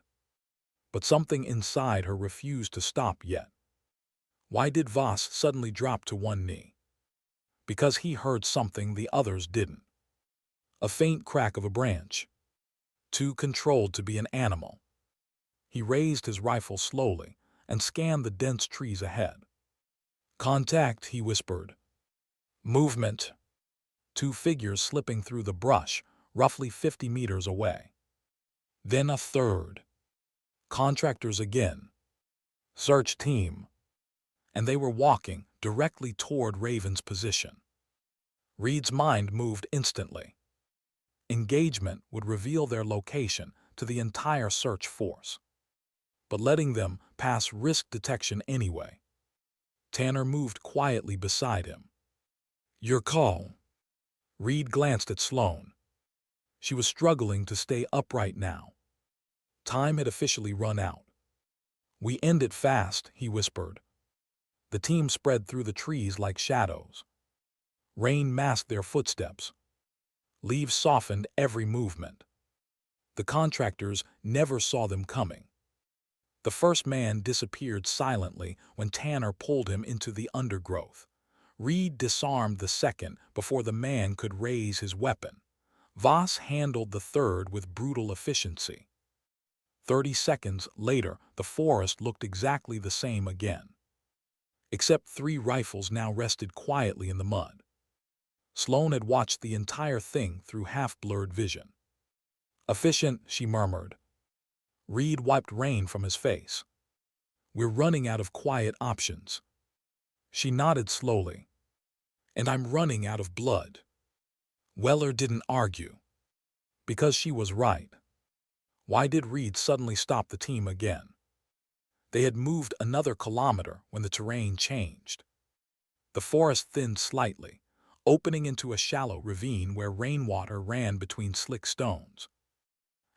But something inside her refused to stop yet. Why did Voss suddenly drop to one knee? Because he heard something the others didn't. A faint crack of a branch. Too controlled to be an animal. He raised his rifle slowly and scanned the dense trees ahead. "Contact," he whispered. "Movement." 2 figures slipping through the brush, roughly 50 meters away. Then a third. Contractors again. Search team. And they were walking directly toward Raven's position. Reed's mind moved instantly. Engagement would reveal their location to the entire search force. But letting them pass risk detection anyway. Tanner moved quietly beside him. "Your call." Reed glanced at Sloane. She was struggling to stay upright now. Time had officially run out. "We end it fast," he whispered. The team spread through the trees like shadows. Rain masked their footsteps. Leaves softened every movement. The contractors never saw them coming. The first man disappeared silently when Tanner pulled him into the undergrowth. Reed disarmed the second before the man could raise his weapon. Voss handled the third with brutal efficiency. 30 seconds later, the forest looked exactly the same again. Except 3 rifles now rested quietly in the mud. Sloane had watched the entire thing through half-blurred vision. "Efficient," she murmured. Reed wiped rain from his face. "We're running out of quiet options." She nodded slowly. "And I'm running out of blood." Weller didn't argue. Because she was right. Why did Reed suddenly stop the team again? They had moved another kilometer when the terrain changed. The forest thinned slightly, opening into a shallow ravine where rainwater ran between slick stones.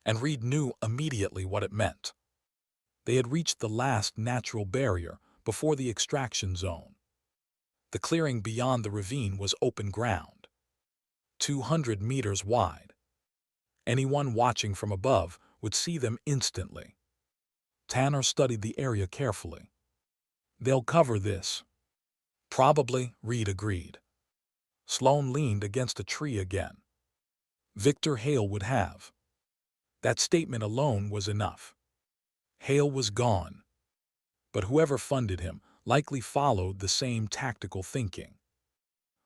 And Reed knew immediately what it meant. They had reached the last natural barrier before the extraction zone. The clearing beyond the ravine was open ground, 200 meters wide. Anyone watching from above would see them instantly. Tanner studied the area carefully. "They'll cover this." "Probably," Reed agreed. Sloane leaned against a tree again. Victor Hale would have. That statement alone was enough. Hale was gone. But whoever funded him likely followed the same tactical thinking.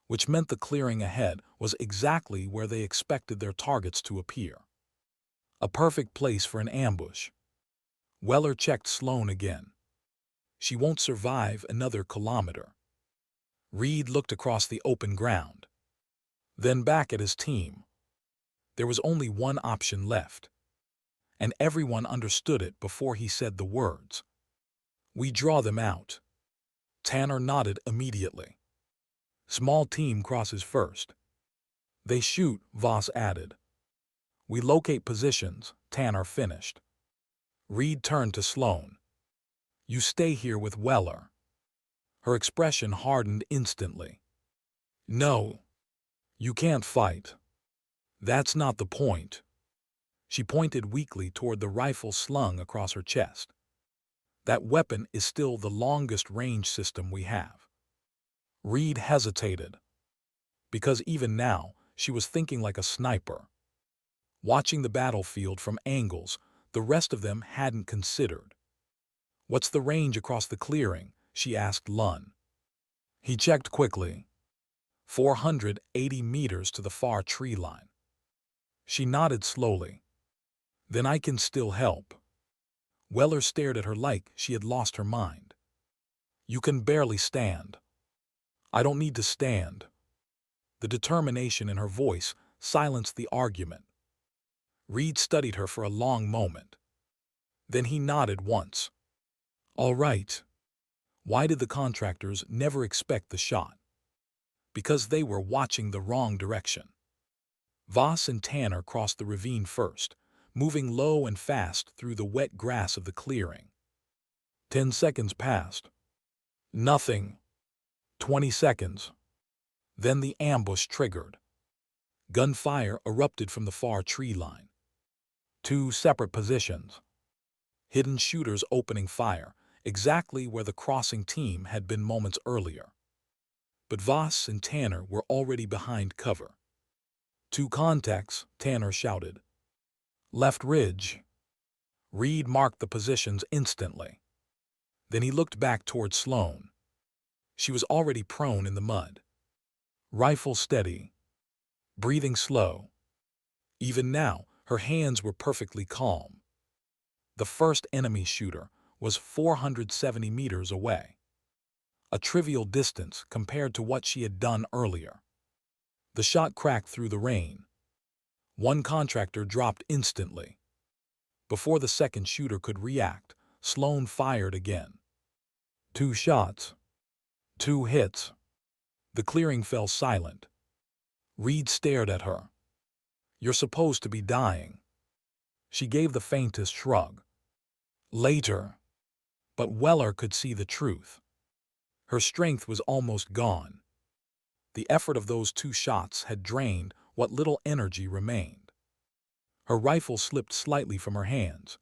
Which meant the clearing ahead was exactly where they expected their targets to appear. A perfect place for an ambush. Weller checked Sloane again. She won't survive another kilometer. Reed looked across the open ground. Then back at his team. There was only one option left, and everyone understood it before he said the words. We draw them out. Tanner nodded immediately. Small team crosses first. They shoot, Voss added. We locate positions, Tanner finished. Reed turned to Sloane. You stay here with Weller. Her expression hardened instantly. No. You can't fight. That's not the point. She pointed weakly toward the rifle slung across her chest. That weapon is still the longest range system we have. Reed hesitated. Because even now, she was thinking like a sniper. Watching the battlefield from angles the rest of them hadn't considered. What's the range across the clearing? She asked Lunn. He checked quickly. 480 meters to the far tree line. She nodded slowly. Then I can still help. Weller stared at her like she had lost her mind. You can barely stand. I don't need to stand. The determination in her voice silenced the argument. Reed studied her for a long moment. Then he nodded once. All right. Why did the contractors never expect the shot? Because they were watching the wrong direction. Voss and Tanner crossed the ravine first, moving low and fast through the wet grass of the clearing. 10 seconds passed. Nothing. 20 seconds. Then the ambush triggered. Gunfire erupted from the far tree line. 2 separate positions. Hidden shooters opening fire, exactly where the crossing team had been moments earlier. But Voss and Tanner were already behind cover. 2 contacts, Tanner shouted. Left ridge. Reed marked the positions instantly. Then he looked back toward Sloane. She was already prone in the mud. Rifle steady. Breathing slow. Even now, her hands were perfectly calm. The first enemy shooter was 470 meters away. A trivial distance compared to what she had done earlier. The shot cracked through the rain. One contractor dropped instantly. Before the second shooter could react, Sloane fired again. 2 shots. 2 hits. The clearing fell silent. Reed stared at her. You're supposed to be dying. She gave the faintest shrug. Later. But Weller could see the truth. Her strength was almost gone. The effort of those 2 shots had drained what little energy remained. Her rifle slipped slightly from her hands.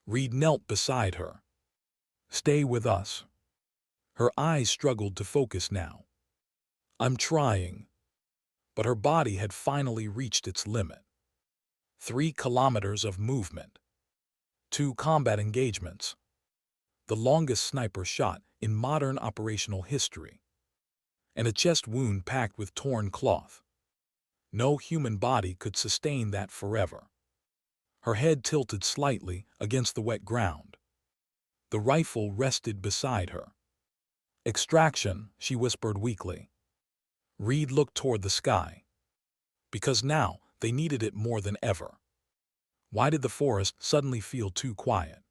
Reed knelt beside her. Stay with us. Her eyes struggled to focus now. I'm trying. But her body had finally reached its limit. 3 kilometers of movement. 2 combat engagements. The longest sniper shot in modern operational history. And a chest wound packed with torn cloth. No human body could sustain that forever. Her head tilted slightly against the wet ground. The rifle rested beside her. Extraction, she whispered weakly. Reed looked toward the sky. Because now they needed it more than ever. Why did the forest suddenly feel too quiet?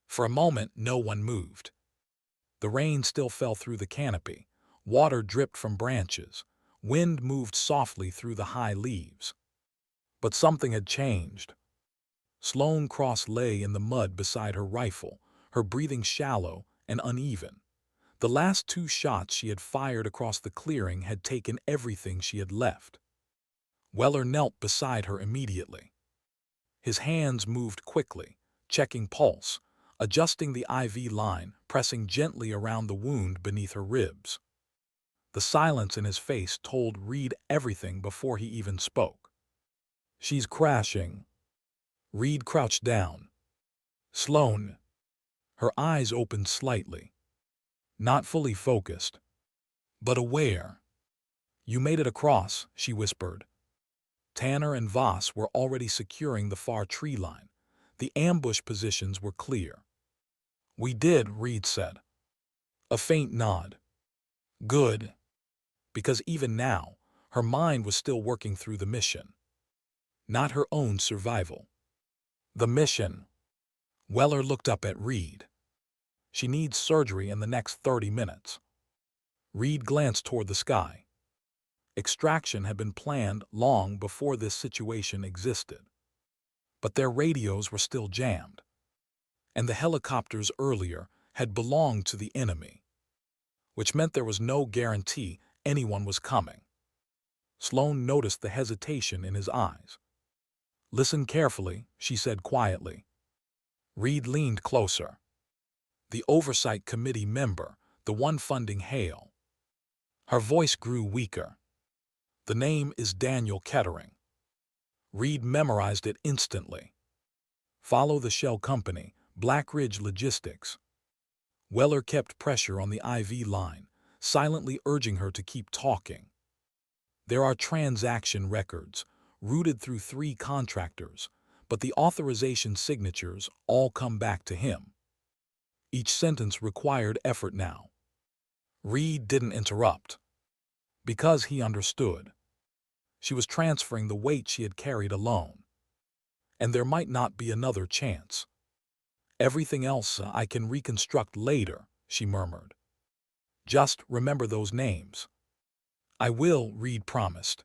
For a moment, no one moved. The rain still fell through the canopy. Water dripped from branches. Wind moved softly through the high leaves. But something had changed. Sloane Cross lay in the mud beside her rifle, her breathing shallow and uneven. The last 2 shots she had fired across the clearing had taken everything she had left. Weller knelt beside her immediately. His hands moved quickly, checking pulse, adjusting the IV line, pressing gently around the wound beneath her ribs. The silence in his face told Reed everything before he even spoke. She's crashing. Reed crouched down. Sloane. Her eyes opened slightly. Not fully focused, but aware. You made it across, she whispered. Tanner and Voss were already securing the far tree line. The ambush positions were clear. We did, Reed said. A faint nod. Good. Because even now, her mind was still working through the mission. not her own survival. The mission. Weller looked up at Reed. She needs surgery in the next 30 minutes. Reed glanced toward the sky. Extraction had been planned long before this situation existed. But their radios were still jammed, and the helicopters earlier had belonged to the enemy, which meant there was no guarantee anyone was coming. Sloane noticed the hesitation in his eyes. "Listen carefully," she said quietly. Reed leaned closer. "The Oversight Committee member, the one funding Hale." Her voice grew weaker. "The name is Daniel Kettering." Reed memorized it instantly. "Follow the shell company, Black Ridge Logistics." Weller kept pressure on the IV line, silently urging her to keep talking. "There are transaction records, routed through 3 contractors, but the authorization signatures all come back to him." Each sentence required effort now. Reed didn't interrupt, because he understood. She was transferring the weight she had carried alone, and there might not be another chance. "Everything else I can reconstruct later," she murmured. "Just remember those names." "I will," Reed promised.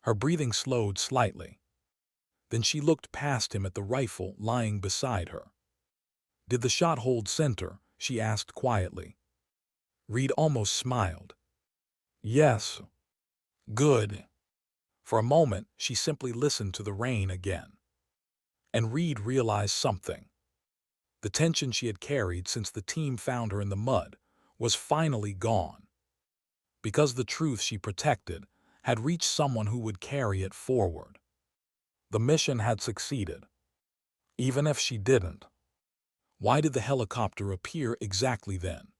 Her breathing slowed slightly. Then she looked past him at the rifle lying beside her. "Did the shot hold center?" she asked quietly. Reed almost smiled. "Yes." "Good." For a moment, she simply listened to the rain again. And Reed realized something. The tension she had carried since the team found her in the mud was finally gone. Because the truth she protected had reached someone who would carry it forward. The mission had succeeded. Even if she didn't. Why did the helicopter appear exactly then?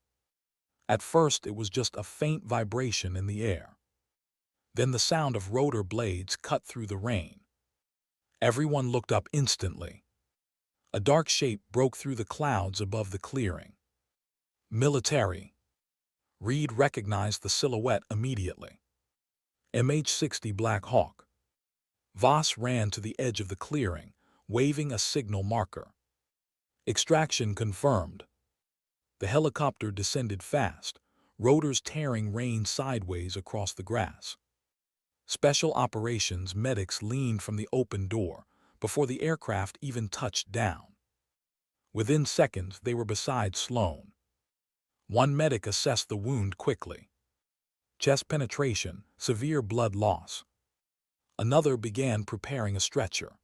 At first, it was just a faint vibration in the air. Then the sound of rotor blades cut through the rain. Everyone looked up instantly. A dark shape broke through the clouds above the clearing. Military. Reed recognized the silhouette immediately. MH-60 Black Hawk. Voss ran to the edge of the clearing, waving a signal marker. Extraction confirmed. The helicopter descended fast, rotors tearing rain sideways across the grass. Special operations medics leaned from the open door before the aircraft even touched down. Within seconds, they were beside Sloane. One medic assessed the wound quickly. Chest penetration, severe blood loss. Another began preparing a stretcher.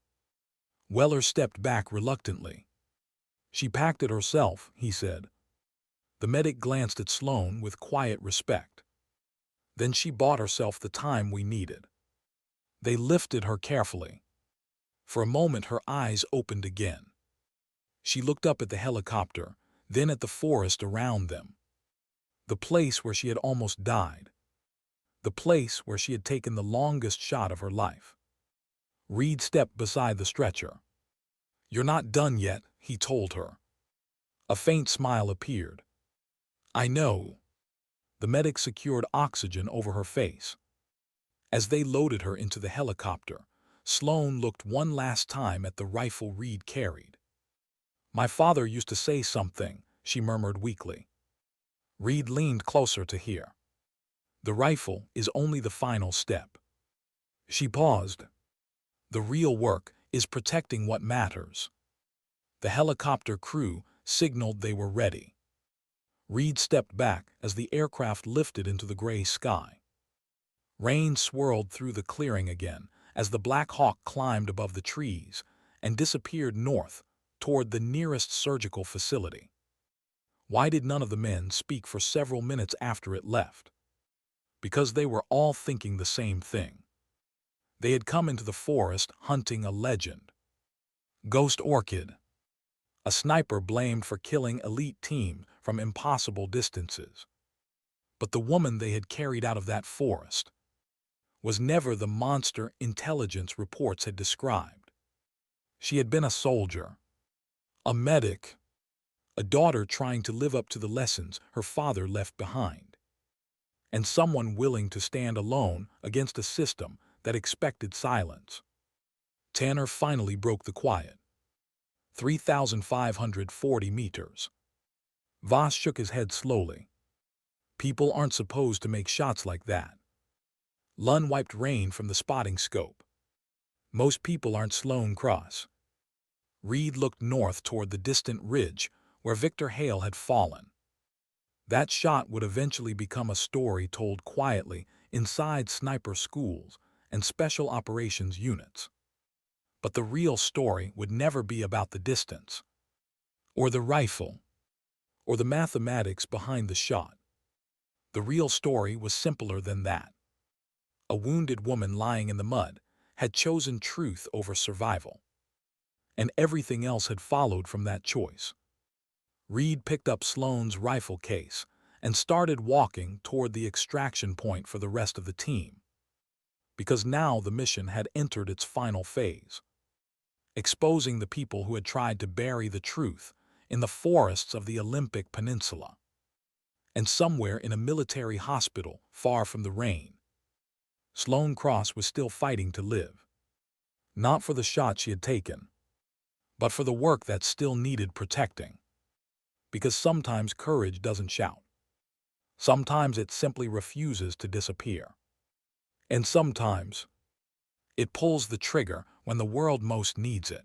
Weller stepped back reluctantly. "She packed it herself," he said. The medic glanced at Sloane with quiet respect. "Then she bought herself the time we needed." They lifted her carefully. For a moment her eyes opened again. She looked up at the helicopter, then at the forest around them. The place where she had almost died. The place where she had taken the longest shot of her life. Reed stepped beside the stretcher. "You're not done yet," he told her. A faint smile appeared. "I know." The medic secured oxygen over her face. As they loaded her into the helicopter, Sloane looked one last time at the rifle Reed carried. "My father used to say something," she murmured weakly. Reed leaned closer to hear. "The rifle is only the final step." She paused. "The real work is protecting what matters." The helicopter crew signaled they were ready. Reed stepped back as the aircraft lifted into the gray sky. Rain swirled through the clearing again as the Black Hawk climbed above the trees and disappeared north toward the nearest surgical facility. Why did none of the men speak for several minutes after it left? Because they were all thinking the same thing. They had come into the forest hunting a legend. Ghost Orchid. A sniper blamed for killing elite team from impossible distances. But the woman they had carried out of that forest was never the monster intelligence reports had described. She had been a soldier, a medic, a daughter trying to live up to the lessons her father left behind, and someone willing to stand alone against a system that expected silence. Tanner finally broke the quiet. 3,540 meters. Voss shook his head slowly. People aren't supposed to make shots like that. Lund wiped rain from the spotting scope. Most people aren't Sloane Cross. Reed looked north toward the distant ridge where Victor Hale had fallen. That shot would eventually become a story told quietly inside sniper schools and special operations units. But the real story would never be about the distance, or the rifle, or the mathematics behind the shot. The real story was simpler than that. A wounded woman lying in the mud had chosen truth over survival, and everything else had followed from that choice. Reed picked up Sloane's rifle case and started walking toward the extraction point for the rest of the team, because now the mission had entered its final phase, exposing the people who had tried to bury the truth in the forests of the Olympic Peninsula. And somewhere in a military hospital far from the rain, Sloane Cross was still fighting to live. Not for the shot she had taken, but for the work that still needed protecting. Because sometimes courage doesn't shout. Sometimes it simply refuses to disappear. And sometimes it pulls the trigger when the world most needs it.